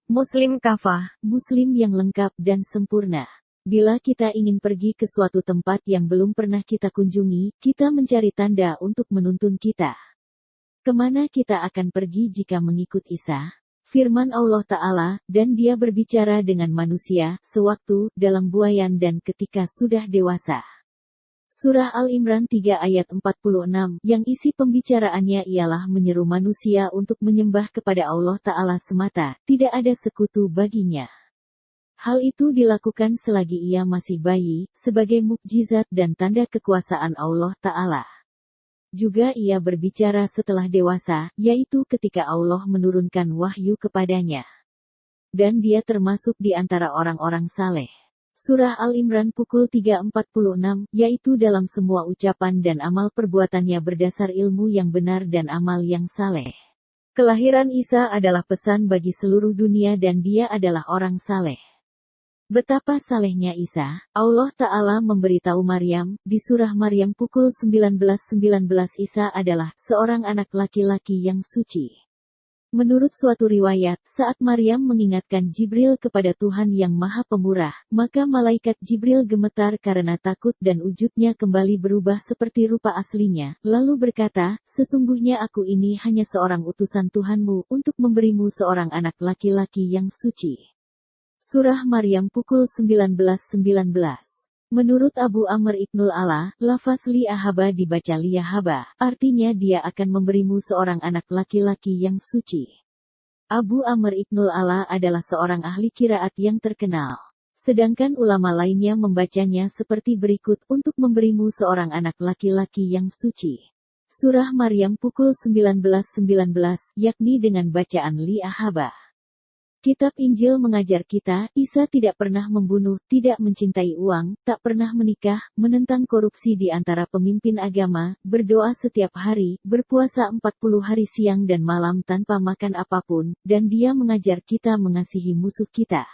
Muslim kafah, Muslim yang lengkap dan sempurna. Bila kita ingin pergi ke suatu tempat yang belum pernah kita kunjungi, kita mencari tanda untuk menuntun kita. Kemana kita akan pergi jika mengikut Isa? Firman Allah Ta'ala, dan dia berbicara dengan manusia, sewaktu, dalam buayan dan ketika sudah dewasa. Surah Al-Imran 3 ayat 46, yang isi pembicaraannya ialah menyeru manusia untuk menyembah kepada Allah Ta'ala semata, tidak ada sekutu baginya. Hal itu dilakukan selagi ia masih bayi, sebagai mukjizat dan tanda kekuasaan Allah Ta'ala. Juga ia berbicara setelah dewasa, yaitu ketika Allah menurunkan wahyu kepadanya. Dan dia termasuk di antara orang-orang saleh. Surah Al-Imran pukul 3:46, yaitu dalam semua ucapan dan amal perbuatannya berdasar ilmu yang benar dan amal yang saleh. Kelahiran Isa adalah pesan bagi seluruh dunia dan dia adalah orang saleh. Betapa salehnya Isa, Allah Ta'ala memberitahu Maryam, di surah Maryam pukul 19:19 Isa adalah seorang anak laki-laki yang suci. Menurut suatu riwayat, saat Maryam mengingatkan Jibril kepada Tuhan yang Maha Pemurah, maka malaikat Jibril gemetar karena takut dan wujudnya kembali berubah seperti rupa aslinya, lalu berkata, sesungguhnya aku ini hanya seorang utusan Tuhanmu untuk memberimu seorang anak laki-laki yang suci. Surah Maryam pukul 19:19. Menurut Abu Amr Ibnul Ala, lafaz li'ahaba dibaca liyahaba, artinya dia akan memberimu seorang anak laki-laki yang suci. Abu Amr Ibnul Ala adalah seorang ahli qiraat yang terkenal. Sedangkan ulama lainnya membacanya seperti berikut untuk memberimu seorang anak laki-laki yang suci. Surah Maryam pukul 19:19, yakni dengan bacaan li'ahaba. Kitab Injil mengajar kita, Isa tidak pernah membunuh, tidak mencintai uang, tak pernah menikah, menentang korupsi di antara pemimpin agama, berdoa setiap hari, berpuasa 40 hari siang dan malam tanpa makan apapun, dan dia mengajar kita mengasihi musuh kita.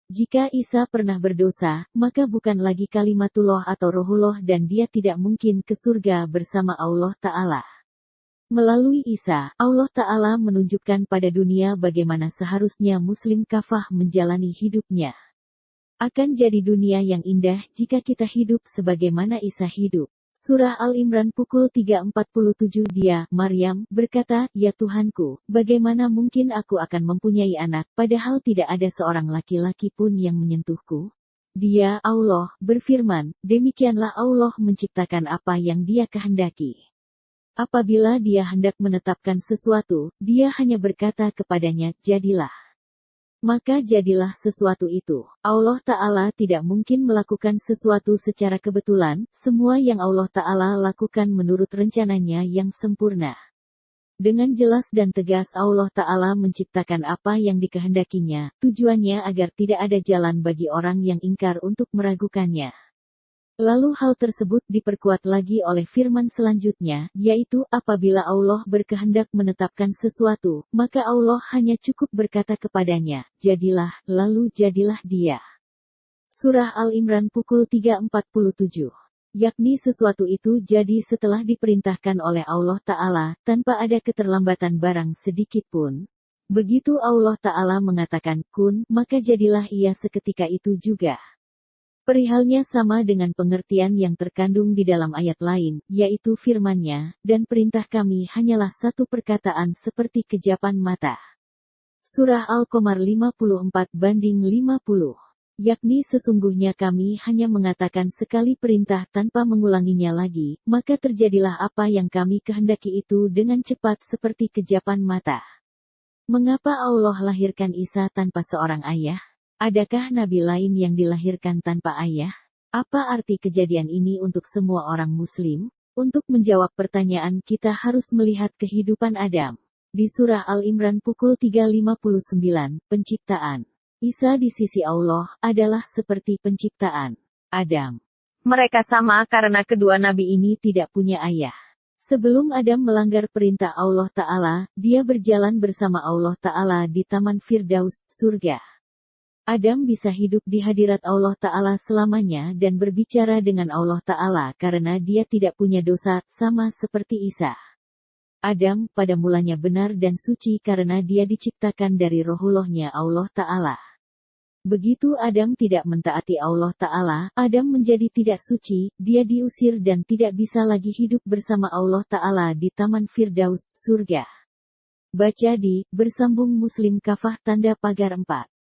Jika Isa pernah berdosa, maka bukan lagi kalimatullah atau rohullah dan dia tidak mungkin ke surga bersama Allah Ta'ala. Melalui Isa, Allah Ta'ala menunjukkan pada dunia bagaimana seharusnya Muslim kafah menjalani hidupnya. Akan jadi dunia yang indah jika kita hidup sebagaimana Isa hidup. Surah Al-Imran pukul 3:47 dia, Maryam, berkata, ya Tuhanku, bagaimana mungkin aku akan mempunyai anak, padahal tidak ada seorang laki-laki pun yang menyentuhku? Dia, Allah, berfirman, demikianlah Allah menciptakan apa yang dia kehendaki. Apabila dia hendak menetapkan sesuatu, dia hanya berkata kepadanya, jadilah. Maka jadilah sesuatu itu. Allah Ta'ala tidak mungkin melakukan sesuatu secara kebetulan, semua yang Allah Ta'ala lakukan menurut rencananya yang sempurna. Dengan jelas dan tegas Allah Ta'ala menciptakan apa yang dikehendakinya, tujuannya agar tidak ada jalan bagi orang yang ingkar untuk meragukannya. Lalu hal tersebut diperkuat lagi oleh firman selanjutnya, yaitu, apabila Allah berkehendak menetapkan sesuatu, maka Allah hanya cukup berkata kepadanya, jadilah, lalu jadilah dia. Surah Al-Imran pukul 3:47. Yakni sesuatu itu jadi setelah diperintahkan oleh Allah Ta'ala, tanpa ada keterlambatan barang sedikit pun. Begitu Allah Ta'ala mengatakan kun, maka jadilah ia seketika itu juga. Perihalnya sama dengan pengertian yang terkandung di dalam ayat lain, yaitu firman-Nya, dan perintah kami hanyalah satu perkataan seperti kejapan mata. Surah Al-Qamar 54:50, yakni sesungguhnya kami hanya mengatakan sekali perintah tanpa mengulanginya lagi, maka terjadilah apa yang kami kehendaki itu dengan cepat seperti kejapan mata. Mengapa Allah lahirkan Isa tanpa seorang ayah? Adakah nabi lain yang dilahirkan tanpa ayah? Apa arti kejadian ini untuk semua orang Muslim? Untuk menjawab pertanyaan kita harus melihat kehidupan Adam. Di surah Al-Imran pukul 3:59, penciptaan. Isa di sisi Allah adalah seperti penciptaan Adam. Mereka sama karena kedua nabi ini tidak punya ayah. Sebelum Adam melanggar perintah Allah Ta'ala, dia berjalan bersama Allah Ta'ala di Taman Firdaus, surga. Adam bisa hidup di hadirat Allah Ta'ala selamanya dan berbicara dengan Allah Ta'ala karena dia tidak punya dosa, sama seperti Isa. Adam pada mulanya benar dan suci karena dia diciptakan dari rohullah-Nya Allah Ta'ala. Begitu Adam tidak mentaati Allah Ta'ala, Adam menjadi tidak suci, dia diusir dan tidak bisa lagi hidup bersama Allah Ta'ala di Taman Firdaus, surga. Baca di Bersambung Muslim Kafah tanda pagar 4.